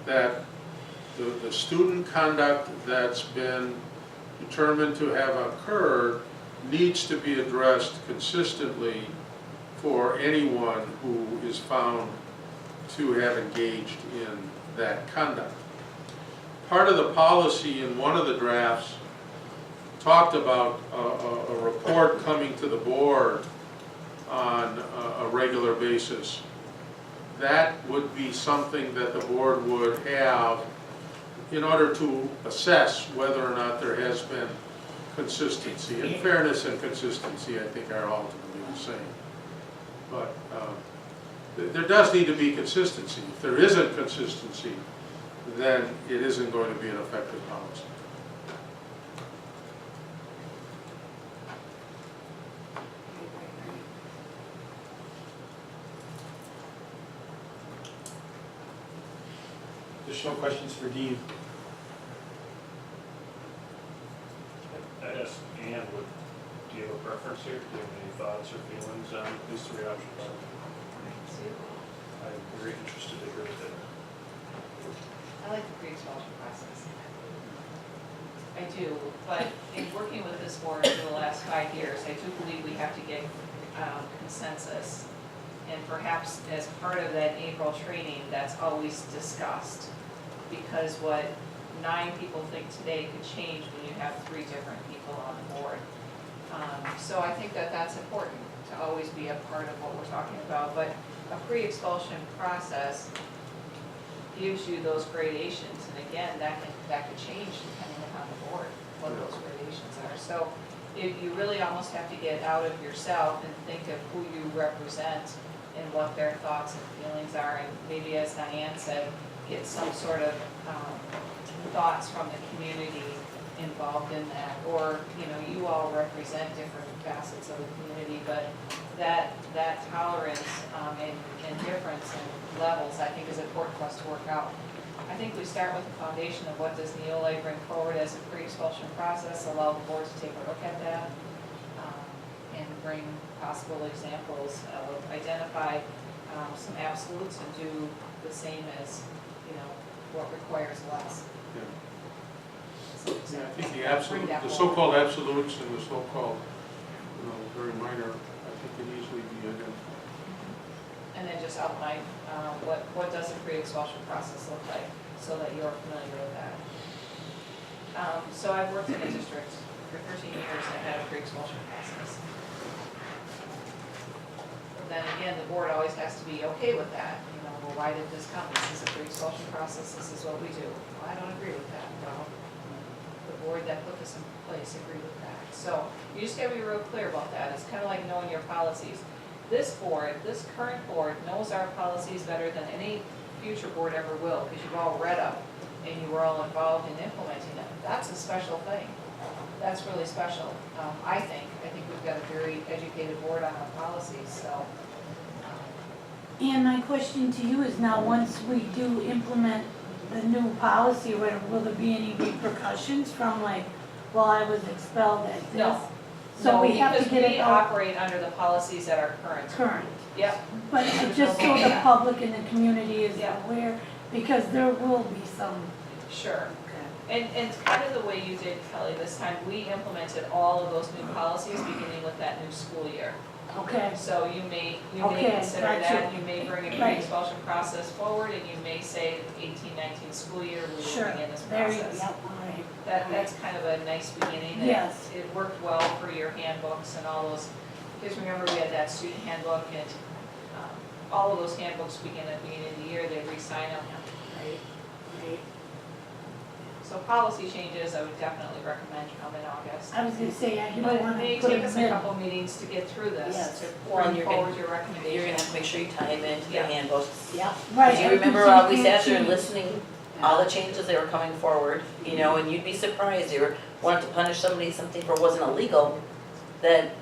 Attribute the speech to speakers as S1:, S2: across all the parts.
S1: that the student conduct that's been determined to have occurred needs to be addressed consistently for anyone who is found to have engaged in that conduct. Part of the policy in one of the drafts talked about a report coming to the board on a regular basis. That would be something that the board would have in order to assess whether or not there has been consistency. And fairness and consistency, I think, are ultimately the same. But there does need to be consistency. If there isn't consistency, then it isn't going to be an effective policy.
S2: Additional questions for Dean?
S3: I guess, Ann, do you have a preference here? Do you have any thoughts or feelings on these three options? I'm very interested to hear what they are.
S4: I like the pre-expulsion process. I do, but in working with this board for the last 5 years, I do believe we have to get consensus. And perhaps as part of that April training, that's always discussed. Because what 9 people think today could change when you have 3 different people on the board. So I think that that's important to always be a part of what we're talking about. But a pre-expulsion process gives you those gradations, and again, that could change depending upon the board, what those gradations are. So you really almost have to get out of yourself and think of who you represent and what their thoughts and feelings are, and maybe, as Diane said, get some sort of thoughts from the community involved in that. Or, you all represent different facets of the community, but that tolerance and difference in levels, I think, is important for us to work out. I think we start with the foundation of what does Neolay bring forward as a pre-expulsion process, allow the board to take a look at that, and bring possible examples of identify some absolutes and do the same as, what requires less.
S1: Yeah, I think the so-called absolutes and the so-called, very minor, I think can easily be identified.
S4: And then just outline what does a pre-expulsion process look like, so that you're familiar with that. So I've worked in a district for 13 years that had a pre-expulsion process. Then again, the board always has to be okay with that. Well, why did this come? This is a pre-expulsion process, this is what we do. Well, I don't agree with that. Well, the board that put this in place agreed with that. So you just gotta be real clear about that. It's kind of like knowing your policies. This board, this current board, knows our policies better than any future board ever will, because you've all read them and you were all involved in implementing them. That's a special thing. That's really special. I think we've got a very educated board on our policies, so.
S5: And my question to you is now, once we do implement the new policy, will there be any repercussions from I was expelled at this?
S4: No.
S5: So
S4: No,
S5: we have to
S4: because
S5: get
S4: we
S5: it out
S4: operate under the policies that are current.
S5: current.
S4: Yep.
S5: But just so the public and the community is
S4: Yeah.
S5: aware, because there will be some.
S4: Sure. And kind of the way you did, Kelly, this time, we implemented all of those new policies beginning with that new school year.
S5: Okay.
S4: So you may
S5: Okay,
S4: consider
S5: gotcha.
S4: that, you may bring a
S5: Right.
S4: pre-expulsion process forward, and you may say 18-19 school year, we're
S5: Sure.
S4: moving in this
S5: There you
S4: process.
S5: go. All right.
S4: That's kind of a nice beginning.
S5: Yes.
S4: It worked well for your handbooks and all those, because remember, we had that student handbook, and all of those handbooks begin at the beginning of the year, they re-sign them.
S5: Right. Right.
S4: So policy changes, I would definitely recommend come in August.
S5: I was gonna say, you
S4: But
S5: don't
S4: it
S5: want
S4: may
S5: to put
S4: take
S5: them
S4: us a
S5: in.
S4: couple meetings to get through this,
S5: Yes.
S4: to
S6: Well, and
S4: bring
S6: you're
S4: forward your
S6: You're
S4: recommendations.
S6: gonna have to make sure you tie them into the
S4: Yeah.
S6: handbooks.
S5: Yeah, right.
S6: Do you remember
S5: everything
S6: we
S5: can't
S6: sat there and
S5: change.
S6: listening, all the changes that were coming forward, and you'd be surprised, they wanted to punish somebody, something for wasn't illegal, that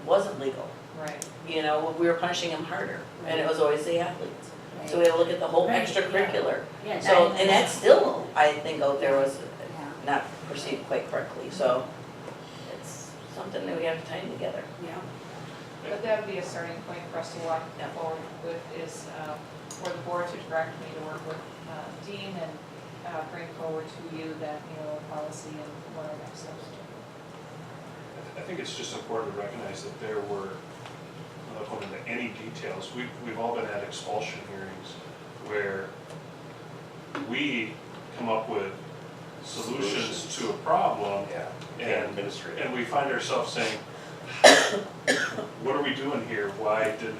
S6: wasn't legal.
S4: Right.
S6: We were punishing them harder, and it was always the athletes.
S5: Right.
S6: So we had to look at the whole
S5: Right,
S6: extracurricular.
S5: Yeah,
S6: So,
S5: that-
S6: and that's still, I think, out there was
S5: Yeah.
S6: not perceived quite correctly, so it's something that we have to tie together.
S5: Yeah.
S4: But that would be a starting point for us to walk
S6: Yeah.
S4: forward with is for the board to direct me to work with Dean and bring forward to you that, policy and what our next steps are.
S3: I think it's just important to recognize that there were, without going into any details, we've all been at expulsion hearings where we come up with solutions to a problem. And we find ourselves saying, what are we doing here? Why didn't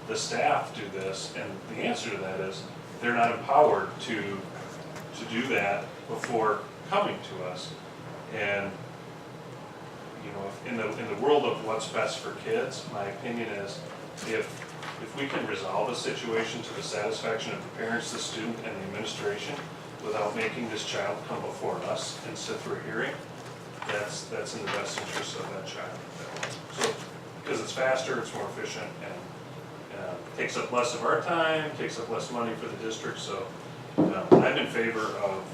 S3: the staff do this? And the answer to that is, they're not empowered to do that before coming to us. And, in the world of what's best for kids, my opinion is, if we can resolve a situation to the satisfaction of the parents, the student, and the administration, without making this child come before us and sit for a hearing, that's in the best interest of that child. So, because it's faster, it's more efficient, and takes up less of our time, takes up less money for the district, so I'm in favor of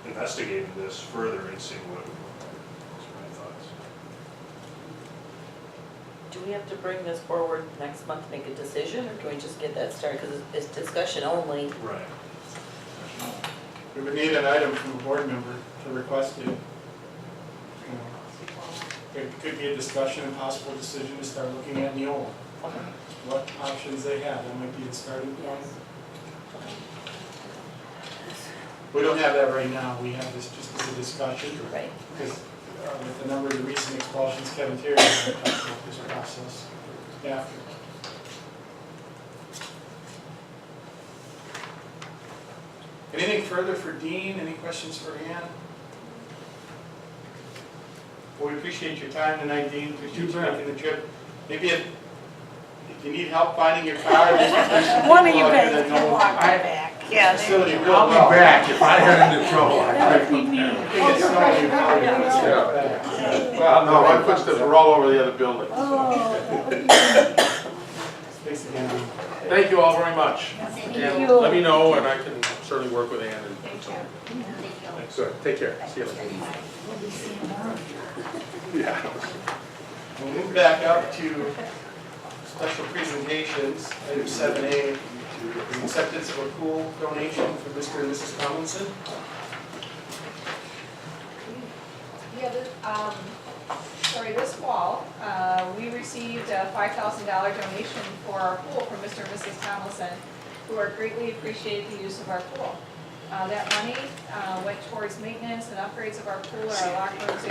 S3: investigating this further and seeing what my thoughts.
S6: Do we have to bring this forward next month to make a decision, or can we just get that started? Because it's discussion only.
S3: Right.
S2: We would need an item from a board member to request it. It could be a discussion and possible decision to start looking at Neola. What options they have, that might be the starting point.
S6: Yes.
S2: We don't have that right now, we have this just as a discussion.
S6: Right.
S2: Because with the number of the recent expulsions, Kevin Terry has talked about this process after. Anything further for Dean? Any questions for Ann? Well, we appreciate your time tonight, Dean. Appreciate you making the trip. Maybe if you need help finding your car,
S5: One of you guys can walk it back. Yeah.
S2: Facility real
S1: I'll be
S2: well.
S1: back if I get into trouble.
S5: That would be me.
S2: I think it's snowing, you probably want to step back.
S1: Well, no, my footsteps are all over the other building.
S5: Oh,
S2: Thanks again, Dean.
S1: Thank you all very much.
S5: thank
S1: And
S5: you.
S1: let me know, and I can certainly work with Ann and something. Good, take care. See you later.
S5: We'll be seeing more of you.
S1: Yeah.
S2: We'll move back up to special presentations, item 7A, acceptance of a pool donation from Mr. and Mrs. Tomlinson.
S4: Yeah, this fall, we received a $5,000 donation for our pool from Mr. and Mrs. Tomlinson, who are greatly appreciated the use of our pool. That money went towards maintenance and upgrades of our pool, our locker rooms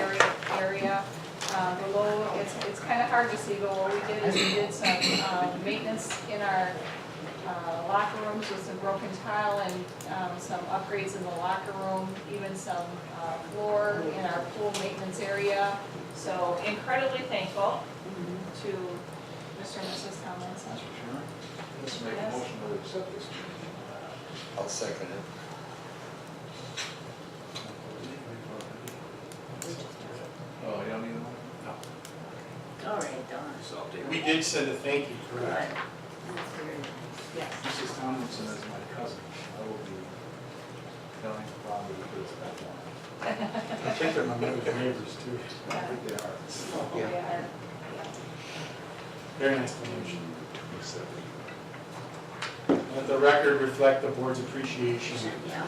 S4: area. Below, it's kind of hard to see, but what we did is we did some maintenance in our locker rooms with some broken tile and some upgrades in the locker room, even some floor in our pool maintenance area. So incredibly thankful to Mr. and Mrs. Tomlinson.
S7: Let's make a motion to accept this.
S8: I'll second it.
S7: Oh, you don't need one?
S5: All right, Dawn.
S7: So I'll take
S2: We
S7: it.
S2: did send a thank you, correct?
S5: That's very nice. Yes.
S7: Mrs. Tomlinson is my cousin. I will be telling the father to do that one.
S2: I think they're my neighbors too.
S7: I think they are.
S5: Yeah.
S2: Very nice donation. Let the record reflect the board's appreciation
S5: Yeah.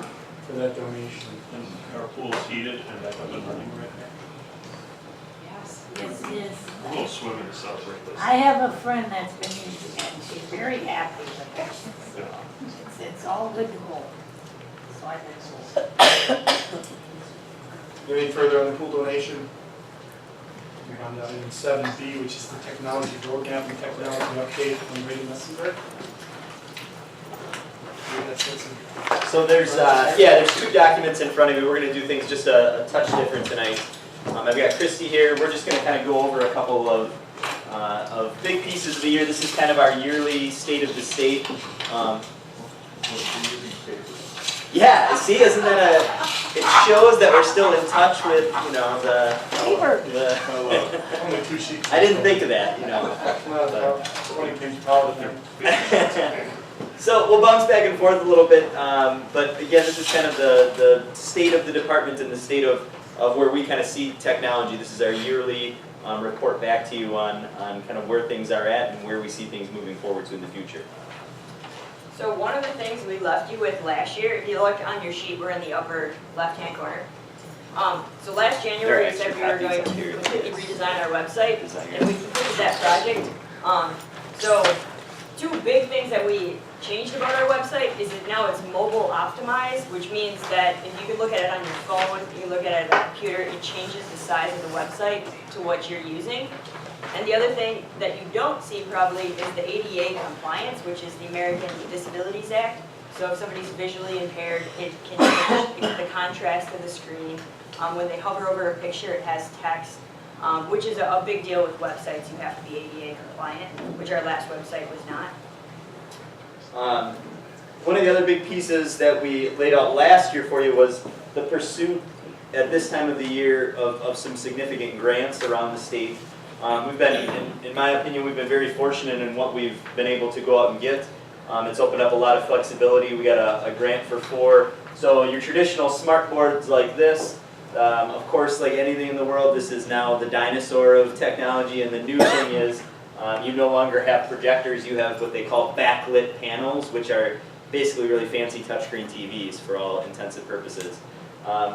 S2: for that donation.
S3: And our pool's heated and back up and running right now.
S4: Yes.
S5: Yes, it is.
S3: We'll swim in the celebrate this.
S5: I have a friend that's been using it, and she's very happy with it. So it's all good to go. So I think so.
S2: Anything further on the pool donation? Move on to item 7B, which is the technology roadmap and technology update from Brady Messenger.
S9: So there's two documents in front of you. We're going to do things just a touch different tonight. I've got Christy here. We're just going to kind of go over a couple of big pieces of the year. This is kind of our yearly state of the state. Yeah, see, isn't that it shows that we're still in touch with,
S2: Only two sheets.
S9: I didn't think of that,
S2: Well, 20-page PowerPoint.
S9: So we'll bounce back and forth a little bit, but again, this is kind of the state of the department and the state of where we kind of see technology. This is our yearly report back to you on kind of where things are at and where we see things moving forward to in the future.
S10: So one of the things we left you with last year, if you look on your sheet, we're in the upper left-hand corner. So last January, we said we were going to completely redesign our website, and we completed that project. So two big things that we changed about our website is that now it's mobile optimized, which means that if you can look at it on your phone, you can look at it on a computer, it changes the size of the website to what you're using. And the other thing that you don't see probably is the ADA compliance, which is the American Disabilities Act. So if somebody's visually impaired, it can change the contrast of the screen. When they hover over a picture, it has text, which is a big deal with websites. You have to be ADA compliant, which our last website was not.
S9: One of the other big pieces that we laid out last year for you was the pursuit at this time of the year of some significant grants around the state. We've been, in my opinion, we've been very fortunate in what we've been able to go out and get. It's opened up a lot of flexibility. We got a grant for 4. So your traditional smart boards like this, of course, like anything in the world, this is now the dinosaur of technology, and the new thing is you no longer have projectors, you have what they call backlit panels, which are basically really fancy touchscreen TVs for all intents and purposes.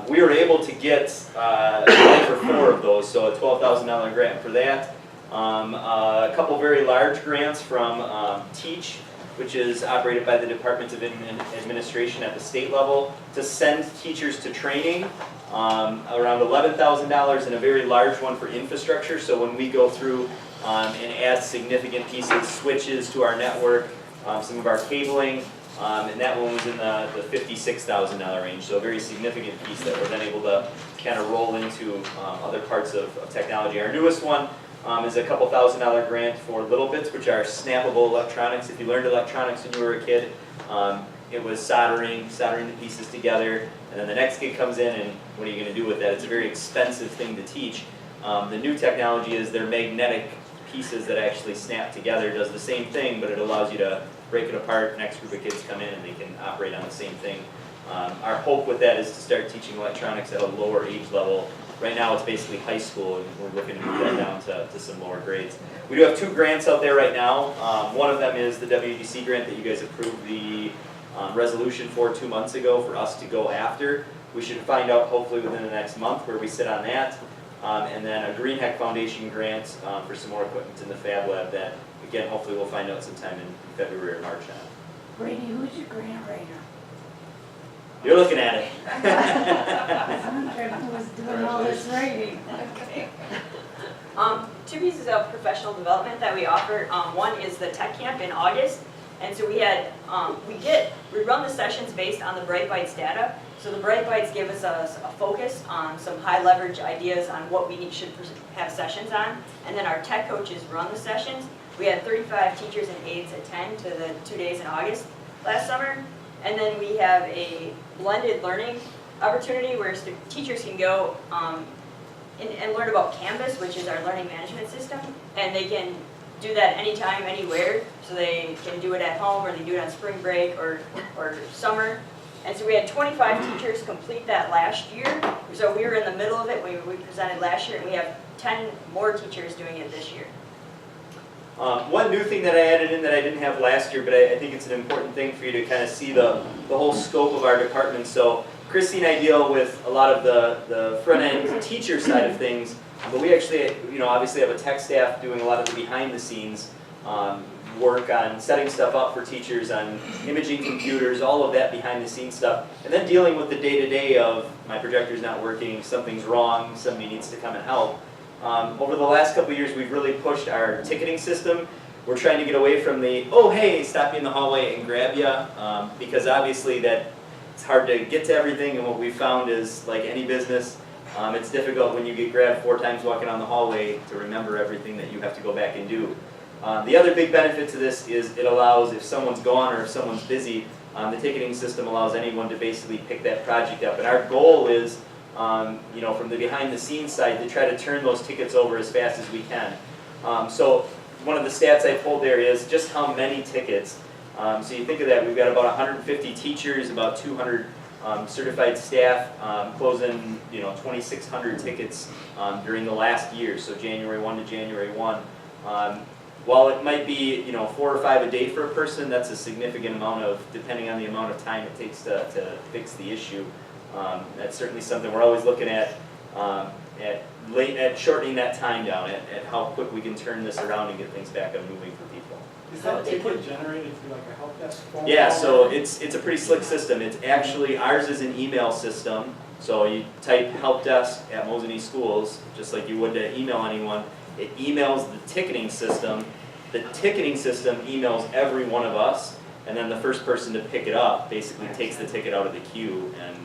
S9: We were able to get a grant for 4 of those, so a $12,000 grant for that. A couple very large grants from Teach, which is operated by the Department of Administration at the state level, to send teachers to training, around $11,000, and a very large one for infrastructure. So when we go through and add significant pieces, switches to our network, some of our cabling, and that one was in the $56,000 range, so a very significant piece that we're then able to kind of roll into other parts of technology. Our newest one is a couple $1,000 grant for Little Bits, which are snappable electronics. If you learned electronics when you were a kid, it was soldering the pieces together, and then the next kid comes in, and what are you going to do with that? It's a very expensive thing to teach. The new technology is they're magnetic pieces that actually snap together. It does the same thing, but it allows you to break it apart. Next group of kids come in and they can operate on the same thing. Our hope with that is to start teaching electronics at a lower age level. Right now it's basically high school, and we're looking to move that down to some lower grades. We do have 2 grants out there right now. One of them is the WDC grant that you guys approved the resolution for 2 months ago for us to go after. We should find out hopefully within the next month where we sit on that. And then a Green Hack Foundation grant for some more equipment in the Fab Lab that, again, hopefully we'll find out sometime in February or March now.
S5: Brady, who's your grant writer?
S9: You're looking at it.
S5: Who was doing all this writing?
S10: Okay. 2 pieces of professional development that we offer. One is the Tech Camp in August. And so we run the sessions based on the Bright Bites data. So the Bright Bites give us a focus on some high leverage ideas on what we should have sessions on. And then our tech coaches run the sessions. We had 35 teachers and aides attend to the 2 days in August last summer. And then we have a blended learning opportunity where teachers can go and learn about Canvas, which is our learning management system. And they can do that anytime, anywhere. So they can do it at home, or they do it on spring break or summer. And so we had 25 teachers complete that last year. So we were in the middle of it when we presented last year, and we have 10 more teachers doing it this year.
S9: One new thing that I added in that I didn't have last year, but I think it's an important thing for you to kind of see the whole scope of our department. So Christy and I deal with a lot of the front-end teacher side of things, but we actually, obviously have a tech staff doing a lot of the behind-the-scenes work on setting stuff up for teachers, on imaging computers, all of that behind-the-scenes stuff, and then dealing with the day-to-day of my projector's not working, something's wrong, somebody needs to come and help. Over the last couple of years, we've really pushed our ticketing system. We're trying to get away from the, oh hey, stop you in the hallway and grab you, because obviously it's hard to get to everything, and what we've found is, like any business, it's difficult when you get grabbed 4 times walking down the hallway to remember everything that you have to go back and do. The other big benefit to this is it allows, if someone's gone or if someone's busy, the ticketing system allows anyone to basically pick that project up. And our goal is, from the behind-the-scenes side, to try to turn those tickets over as fast as we can. So one of the stats I pulled there is just how many tickets. So you think of that, we've got about 150 teachers, about 200 certified staff, closing 2,600 tickets during the last year, so January 1 to January 1. while it might be, 4 or 5 a day for a person, that's a significant amount of, depending on the amount of time it takes to fix the issue. That's certainly something we're always looking at shortening that time down, at how quick we can turn this around and get things back up moving for people.
S2: Is that ticket generated through like a help desk phone?
S9: Yeah,
S2: call
S9: so
S2: or-
S9: it's a pretty slick system. It's actually, ours is an email system. So you type help desk at Mosinee Schools, just like you would to email anyone. It emails the ticketing system. The ticketing system emails every one of us, and then the first person to pick it up basically takes the ticket out of the queue and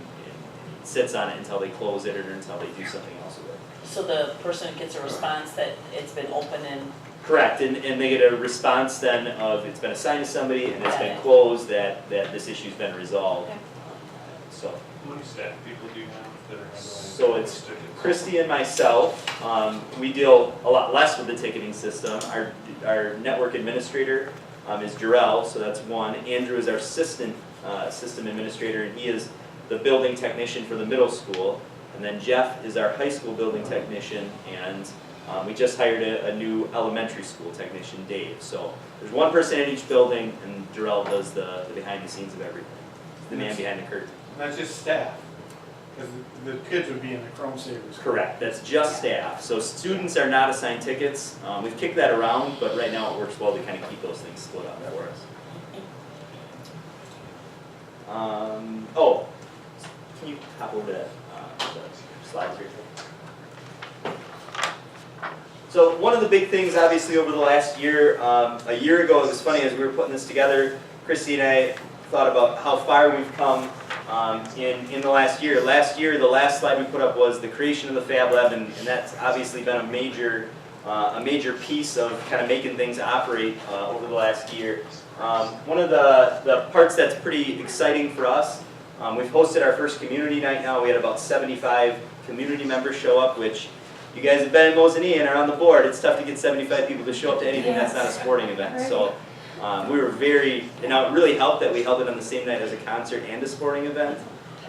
S9: sits on it until they close it or until they do something else with it.
S6: So the person gets a response that it's been open and,
S9: Correct, and they get a response then of it's been assigned to somebody and it's been
S6: Yeah.
S9: closed, that this issue's been resolved.
S6: Okay.
S9: So.
S3: How many staff people do you have that are handling?
S9: So it's
S3: tickets?
S9: Christy and myself. We deal a lot less with the ticketing system. Our network administrator is Jarrell, so that's one. Andrew is our system administrator, and he is the building technician for the middle school. And then Jeff is our high school building technician, and we just hired a new elementary school technician, Dave. So there's one person in each building, and Jarrell does the behind the scenes of everything. The man behind the curtain.
S2: That's just staff, because the kids would be in the Chrome Savers.
S9: Correct, that's just staff. So students are not assigned tickets. We've kicked that around, but right now it works well to kind of keep those things split up for us. Can you hop over that the slides here? So one of the big things, obviously, over the last year, a year ago, it was funny as we were putting this together, Christy and I thought about how far we've come in the last year. Last year, the last slide we put up was the creation of the Fab Lab, and that's obviously been a major piece of kind of making things operate over the last year. One of the parts that's pretty exciting for us, we've hosted our first community night now. We had about 75 community members show up, which you guys have been in Mosinee and are on the board. It's tough to get 75 people to show up to anything that's not a sporting event. So we were and now it really helped that we held it on the same night as a concert and a sporting event.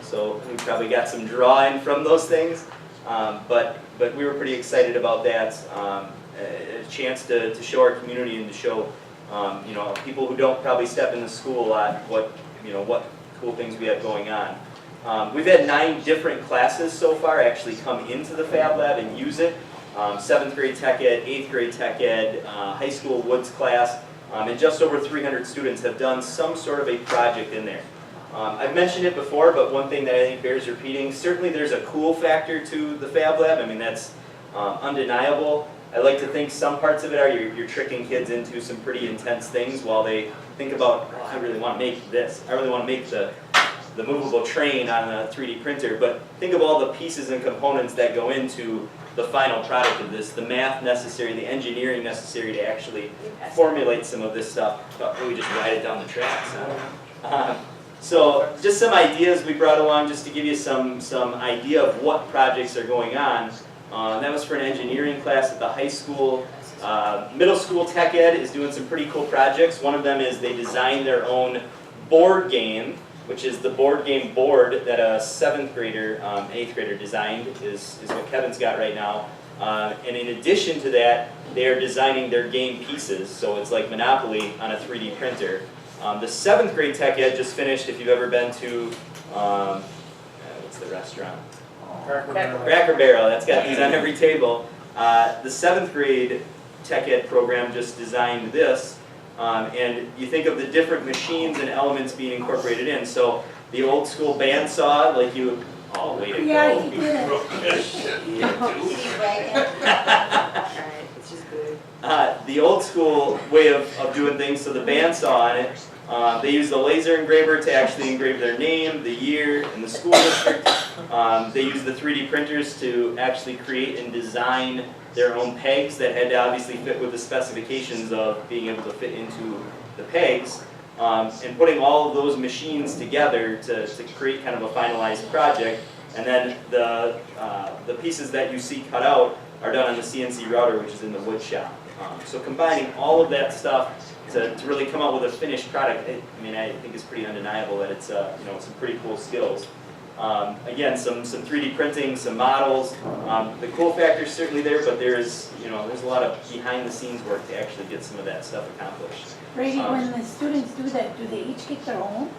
S9: So we probably got some draw-in from those things. But we were pretty excited about that. A chance to show our community and to show people who don't probably step into school a lot what cool things we have going on. We've had 9 different classes so far actually come into the Fab Lab and use it. 7th grade tech ed, 8th grade tech ed, high school woods class, and just over 300 students have done some sort of a project in there. I've mentioned it before, but one thing that I think bears repeating, certainly there's a cool factor to the Fab Lab. I mean, that's undeniable. I like to think some parts of it are you're tricking kids into some pretty intense things while they think about, oh, I really want to make this. I really want to make the movable train on a 3D printer. But think of all the pieces and components that go into the final product of this, the math necessary, the engineering necessary to actually formulate some of this stuff. But we just ride it down the tracks. So just some ideas we brought along just to give you some idea of what projects are going on. That was for an engineering class at the high school. Middle school tech ed is doing some pretty cool projects. One of them is they designed their own board game, which is the board game board that a 7th grader, 8th grader designed, is what Kevin's got right now. And in addition to that, they are designing their game pieces, so it's like Monopoly on a 3D printer. The 7th grade tech ed just finished, if you've ever been to, what's the restaurant? Cracker Barrel, that's got these on every table. The 7th grade tech ed program just designed this. And you think of the different machines and elements being incorporated in. So the old school bandsaw, like you, oh, way to
S5: Yeah,
S9: go.
S5: you did it.
S9: The old school way of doing things, so the bandsaw on it, they use the laser engraver to actually engrave their name, the year, and the school district. They use the 3D printers to actually create and design their own pegs that had to obviously fit with the specifications of being able to fit into the pegs, and putting all of those machines together to create kind of a finalized project. And then the pieces that you see cut out are done on the CNC router, which is in the wood shop. So combining all of that stuff to really come out with a finished product, I think is pretty undeniable that it's some pretty cool skills. Again, some 3D printing, some models. The cool factor is certainly there, but there's a lot of behind the scenes work to actually get some of that stuff accomplished.
S5: Brady, when the students do that, do they each get their own?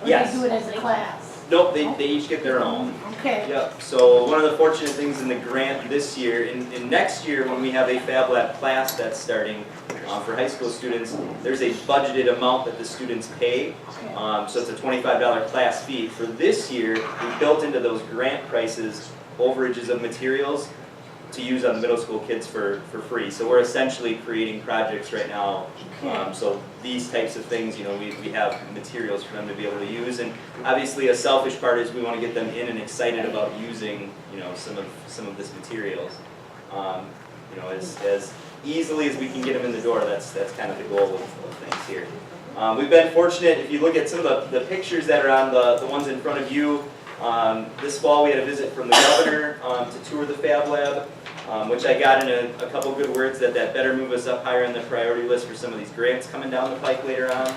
S5: Or
S9: Yes.
S5: they do it as a class?
S9: Nope, they each get their own.
S5: Okay.
S9: Yep, so one of the fortunate things in the grant this year, in next year when we have a Fab Lab class that's starting for high school students, there's a budgeted amount that the students pay. So it's a $25 class fee. For this year, we built into those grant prices overages of materials to use on the middle school kids for free. So we're essentially creating projects right now. So these types of things, we have materials for them to be able to use. And obviously a selfish part is we want to get them in and excited about using, some of this materials. As easily as we can get them in the door, that's kind of the goal of things here. We've been fortunate, if you look at some of the pictures that are on the ones in front of you, this fall we had a visit from the governor to tour the Fab Lab, which I got in a couple good words that better move us up higher on the priority list for some of these grants coming down the pike later on.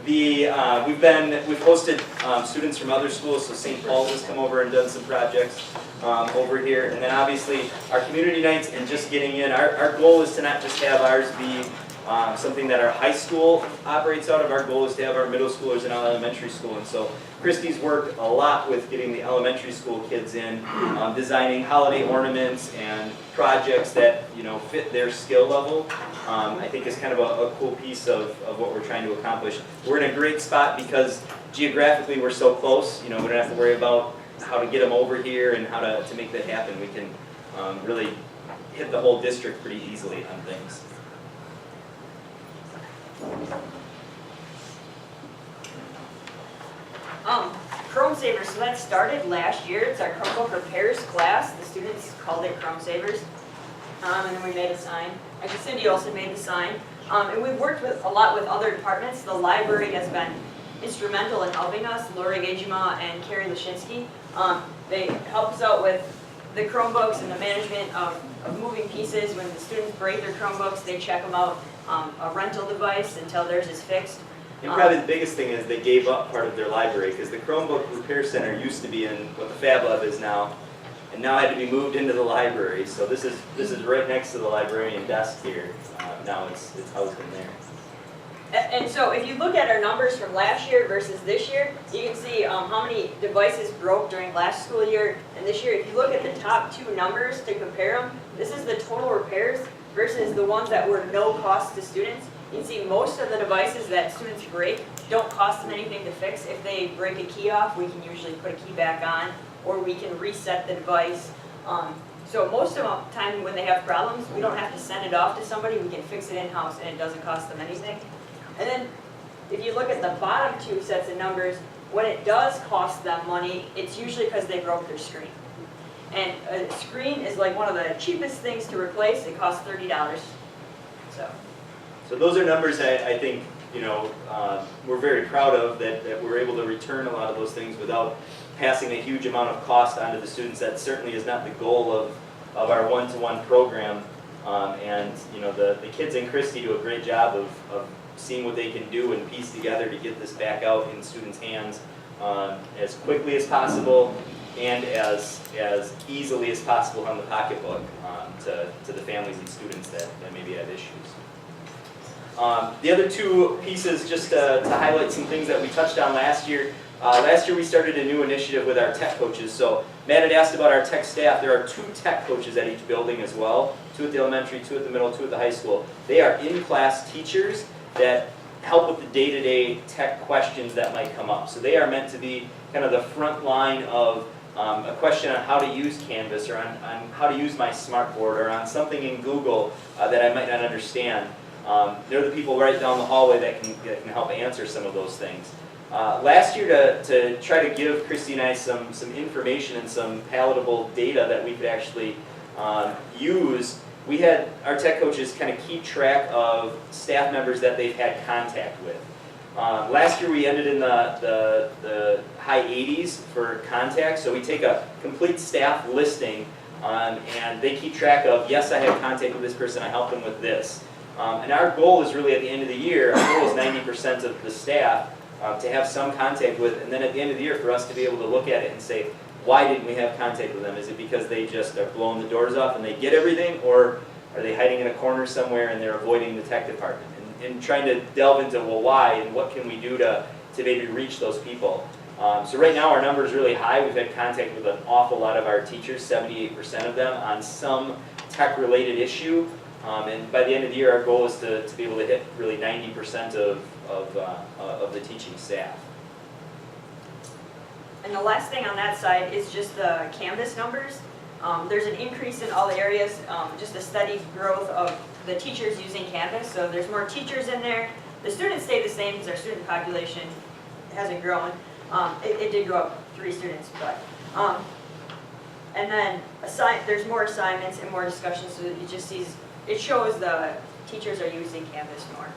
S9: We've hosted students from other schools, so St. Paul's has come over and done some projects over here, and then obviously our community nights and just getting in. Our goal is to not just have ours be something that our high school operates out of. Our goal is to have our middle schoolers and our elementary school, and so Christy's worked a lot with getting the elementary school kids in, designing holiday ornaments and projects that fit their skill level. I think is kind of a cool piece of what we're trying to accomplish. We're in a great spot because geographically we're so close. We don't have to worry about how to get them over here and how to make that happen. We can really hit the whole district pretty easily on things.
S10: Chrome Savers, so that started last year. It's our Chromebook repairs class. The students called it Chrome Savers. And then we made a sign. Actually, Cindy also made the sign. And we've worked a lot with other departments. The library has been instrumental in helping us. Lori Gejima and Carrie Lashinsky. They help us out with the Chromebooks and the management of moving pieces. When the students break their Chromebooks, they check them out. A rental device until theirs is fixed.
S9: And probably the biggest thing is they gave up part of their library because the Chromebook Repair Center used to be in what the Fab Lab is now, and now had to be moved into the library. So this is right next to the librarian desk here. Now it's housed in there.
S10: And so if you look at our numbers from last year versus this year, you can see how many devices broke during last school year and this year. If you look at the top two numbers to compare them, this is the total repairs versus the ones that were no cost to students. You can see most of the devices that students break don't cost them anything to fix. If they break a key off, we can usually put a key back on, or we can reset the device. So most of the time when they have problems, we don't have to send it off to somebody. We can fix it in-house and it doesn't cost them anything. And then if you look at the bottom two sets of numbers, when it does cost them money, it's usually because they broke their screen. And a screen is like one of the cheapest things to replace. It costs $30.
S9: So those are numbers that I think we're very proud of, that we're able to return a lot of those things without passing a huge amount of cost onto the students. That certainly is not the goal of our one-to-one program. The kids in Christie do a great job of seeing what they can do and piece together to get this back out in students' hands as quickly as possible and as easily as possible on the pocketbook to the families and students that maybe have issues. The other two pieces, just to highlight some things that we touched on last year. Last year we started a new initiative with our tech coaches. So Matt had asked about our tech staff. There are 2 tech coaches at each building as well. 2 at the elementary, 2 at the middle, 2 at the high school. They are in-class teachers that help with the day-to-day tech questions that might come up. So they are meant to be kind of the front line of a question on how to use Canvas, or on how to use my smartboard, or on something in Google that I might not understand. They're the people right down the hallway that can help answer some of those things. Last year, to try to give Christy and I some information and some palatable data that we could actually use, we had our tech coaches kind of keep track of staff members that they've had contact with. Last year we ended in the high 80s for contacts, so we take a complete staff listing and they keep track of, yes, I had contact with this person, I helped them with this. And our goal is really at the end of the year, our goal is 90% of the staff to have some contact with, and then at the end of the year for us to be able to look at it and say, why didn't we have contact with them? Is it because they just are blowing the doors off and they get everything, or are they hiding in a corner somewhere and they're avoiding the tech department? And trying to delve into, well, why and what can we do to maybe reach those people? So right now our number is really high. We've had contact with an awful lot of our teachers, 78% of them, on some tech-related issue. And by the end of the year, our goal is to be able to hit really 90% of the teaching staff.
S10: And the last thing on that side is just the Canvas numbers. There's an increase in all areas, just a steady growth of the teachers using Canvas. So there's more teachers in there. The students stay the same because our student population hasn't grown. It did go up 3 students, but and then there's more assignments and more discussions. So it shows the teachers are using Canvas more.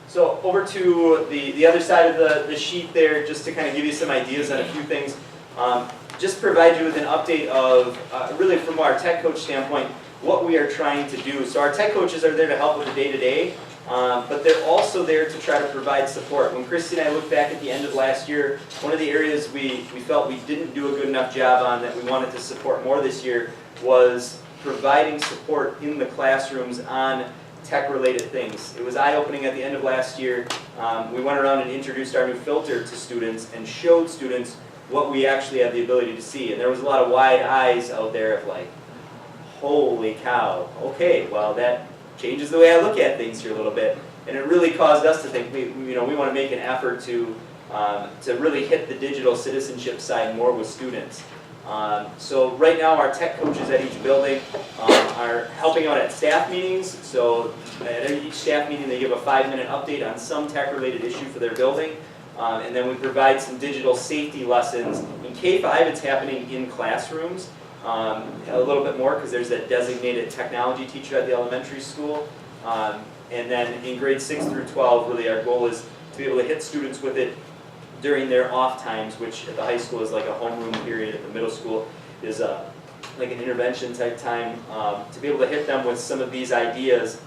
S9: So over to the other side of the sheet there, just to kind of give you some ideas on a few things. Just provide you with an update of, really from our tech coach standpoint, what we are trying to do. So our tech coaches are there to help with the day-to-day, but they're also there to try to provide support. When Christy and I looked back at the end of last year, one of the areas we felt we didn't do a good enough job on that we wanted to support more this year was providing support in the classrooms on tech-related things. It was eye-opening at the end of last year. We went around and introduced our new filter to students and showed students what we actually have the ability to see. And there was a lot of wide eyes out there of like, holy cow, okay, well that changes the way I look at things here a little bit. And it really caused us to think, we want to make an effort to really hit the digital citizenship side more with students. So right now our tech coaches at each building are helping out at staff meetings. So at each staff meeting they give a 5-minute update on some tech-related issue for their building. And then we provide some digital safety lessons. In K-5 it's happening in classrooms a little bit more because there's that designated technology teacher at the elementary school. And then in grades 6 through 12, really our goal is to be able to hit students with it during their off times, which at the high school is like a homeroom period, at the middle school is like an intervention type time, to be able to hit them with some of these ideas.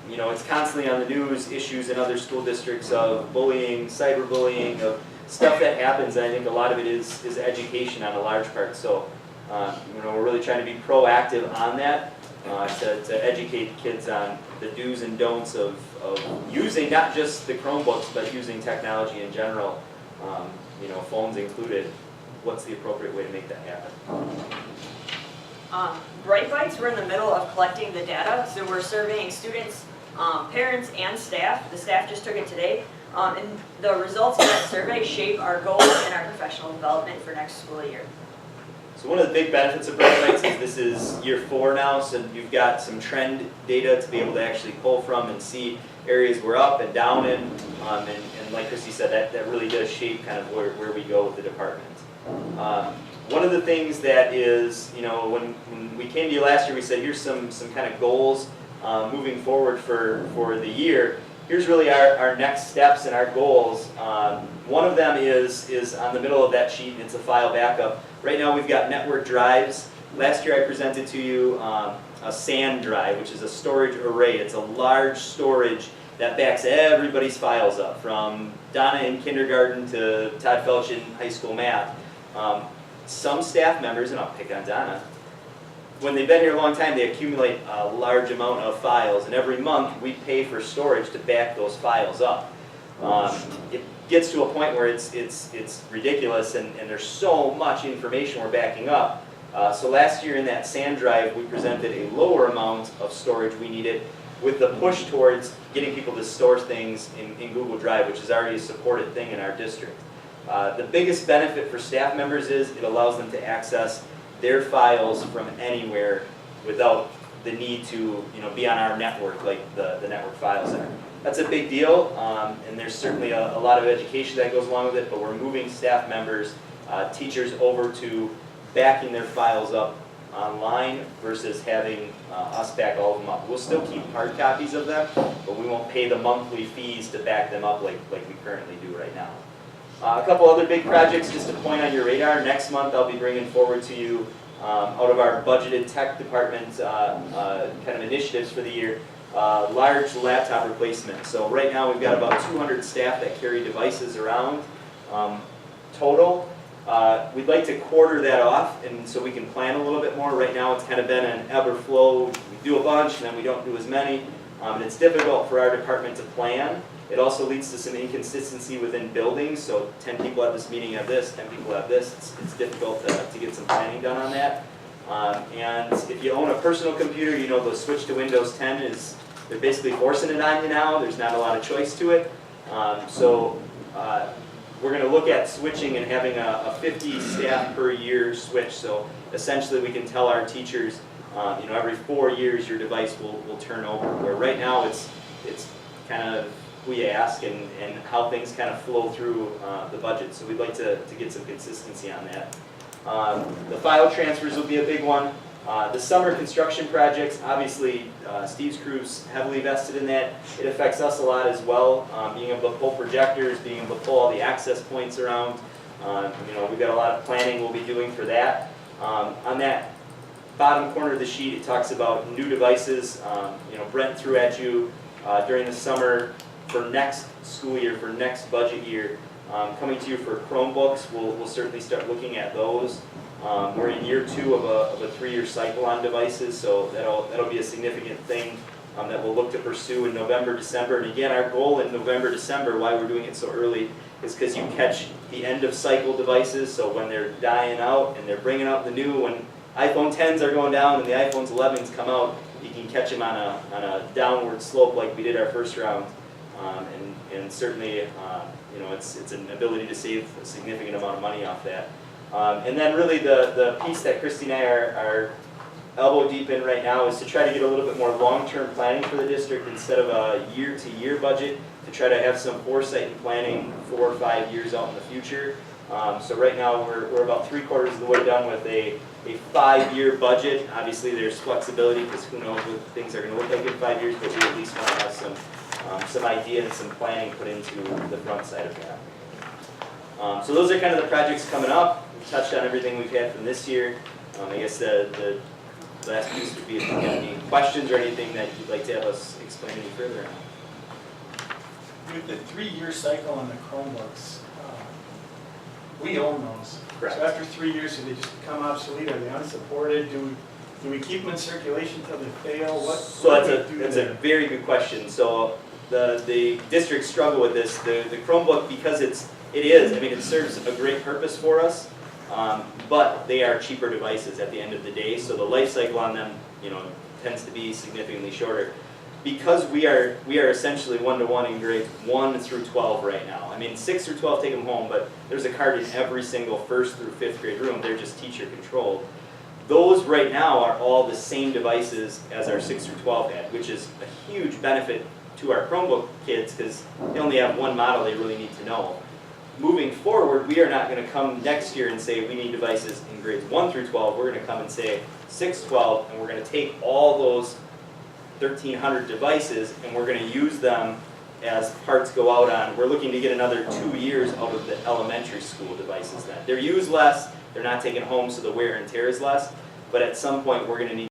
S9: It's constantly on the news, issues in other school districts of bullying, cyberbullying, of stuff that happens, and I think a lot of it is education on a large part. So, we're really trying to be proactive on that, to educate kids on the do's and don'ts of using not just the Chromebooks, but using technology in general, phones included. What's the appropriate way to make that happen?
S10: Bright Bites, we're in the middle of collecting the data, so we're surveying students, parents, and staff. The staff just took it today, and the results of that survey shape our goals and our professional development for next school year.
S9: So one of the big benefits of Bright Bites is this is year 4 now, so you've got some trend data to be able to actually pull from and see areas we're up and down in, and like Christy said, that really does shape kind of where we go with the department. One of the things that is, when we came to you last year, we said here's some kind of goals moving forward for the year. Here's really our next steps and our goals. One of them is on the middle of that sheet, and it's a file backup. Right now we've got network drives. Last year I presented to you a SAN drive, which is a storage array. It's a large storage that backs everybody's files up, from Donna in kindergarten to Todd Felch in high school math. Some staff members, and I'll pick on Donna, when they've been here a long time, they accumulate a large amount of files, and every month we pay for storage to back those files up. It gets to a point where it's ridiculous, and there's so much information we're backing up. So last year in that SAN drive, we presented a lower amount of storage we needed, with the push towards getting people to store things in Google Drive, which is already a supported thing in our district. The biggest benefit for staff members is it allows them to access their files from anywhere without the need to be on our network like the network file center. That's a big deal, and there's certainly a lot of education that goes along with it, but we're moving staff members, teachers over to backing their files up online versus having us back all of them up. We'll still keep hard copies of them, but we won't pay the monthly fees to back them up like we currently do right now. A couple other big projects just to point on your radar. Next month I'll be bringing forward to you out of our budgeted tech department kind of initiatives for the year, large laptop replacement. So right now we've got about 200 staff that carry devices around total. We'd like to quarter that off, and so we can plan a little bit more. Right now it's kind of been an ebb or flow. We do a bunch and then we don't do as many. And it's difficult for our department to plan. It also leads to some inconsistency within buildings. So 10 people at this meeting have this, 10 people have this. It's difficult to get some planning done on that. And if you own a personal computer, you know the switch to Windows 10 is, they're basically forcing it on you now. There's not a lot of choice to it. We're going to look at switching and having a 50 staff per year switch. So essentially we can tell our teachers, every 4 years your device will turn over. Where right now it's kind of we ask and how things kind of flow through the budget. So we'd like to get some consistency on that. The file transfers will be a big one. The summer construction projects, obviously Steve's crew's heavily vested in that. It affects us a lot as well, being able to pull projectors, being able to pull all the access points around. We've got a lot of planning we'll be doing for that. On that bottom corner of the sheet, it talks about new devices. Brent threw at you during the summer for next school year, for next budget year, coming to you for Chromebooks. We'll certainly start looking at those. We're in year 2 of a 3-year cycle on devices, so that'll be a significant thing that we'll look to pursue in November, December. And again, our goal in November, December, why we're doing it so early, is because you catch the end of cycle devices. So when they're dying out and they're bringing out the new, when iPhone 10s are going down and the iPhones 11s come out, you can catch them on a downward slope like we did our first round. And certainly, it's an ability to save a significant amount of money off that. And then really the piece that Christy and I are elbow deep in right now is to try to get a little bit more long-term planning for the district instead of a year-to-year budget, to try to have some foresight and planning 4 or 5 years out in the future. So right now we're about 3/4 of the way done with a 5-year budget. Obviously there's flexibility because who knows what things are going to look like in 5 years, but we at least want to have some idea and some planning put into the front side of that. So those are kind of the projects coming up. We've touched on everything we've had from this year. I guess the last piece would be if you have any questions or anything that you'd like to have us explain any further on.
S2: With the 3-year cycle on the Chromebooks, we own those.
S9: Correct.
S2: So after 3 years, do they just become obsolete? Are they unsupported? Do we keep them in circulation until they fail?
S9: So that's a very good question. So the districts struggle with this. The Chromebook, because it serves a great purpose for us, but they are cheaper devices at the end of the day. So the life cycle on them, tends to be significantly shorter. Because we are essentially 1-to-1 in grades 1 through 12 right now. 6 through 12 take them home, but there's a card in every single 1st through 5th grade room. They're just teacher controlled. Those right now are all the same devices as our 6 through 12 had, which is a huge benefit to our Chromebook kids because they only have one model they really need to know. Moving forward, we are not going to come next year and say we need devices in grades 1 through 12. We're going to come and say 6, 12, and we're going to take all those 1,300 devices and we're going to use them as parts go out on. We're looking to get another 2 years out of the elementary school devices then. They're used less, they're not taken home, so the wear and tear is less, but at some point we're going to need